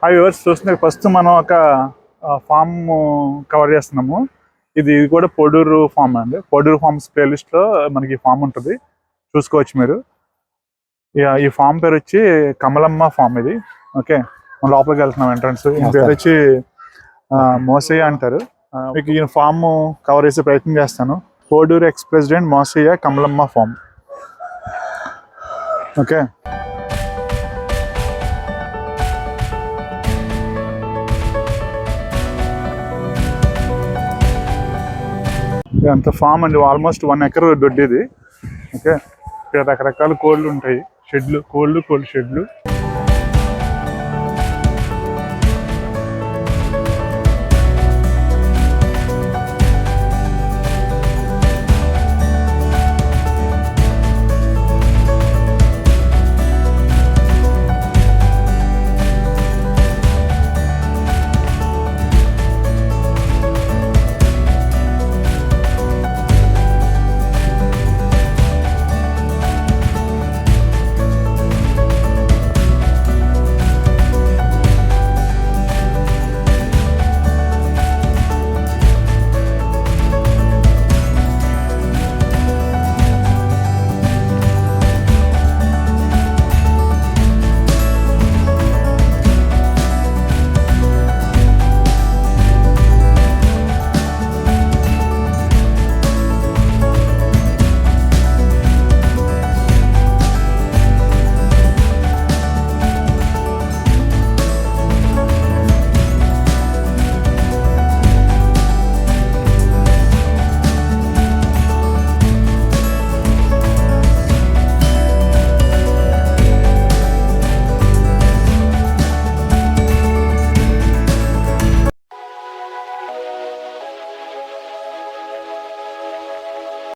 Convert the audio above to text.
Hi viewers, చూస్తున్నారు ప్రస్తుతం మనం ఒక ఫామ్ కవర్ చేస్తున్నాము. ఇది కూడా పొడూరు ఫామ్ అండి. పొడూరు ఫార్మ్స్ ప్లేలిస్ట్లో మనకి ఫామ్ ఉంటుంది, చూసుకోవచ్చు మీరు. ఈ ఫామ్ పేరు వచ్చి కమలమ్మ ఫామ్. ఇది ఓకే, మనం లోపలికి వెళ్తున్నాం. ఎంట్రన్స్ ఈ పేరు వచ్చి మోసి అంటారు. మీకు ఈ ఫామ్ కవర్ చేసే ప్రయత్నం చేస్తాను. పోడూరు ఎక్స్ ప్రెసిడెంట్ మోసియా కమలమ్మ ఫామ్. ఓకే, అంత ఫామ్ అండి. ఆల్మోస్ట్ 1 ఎకర్ దొడ్డిది. ఓకే, ఇక్కడ రకరకాల కోళ్ళు ఉంటాయి, షెడ్లు, కోళ్ళు షెడ్లు.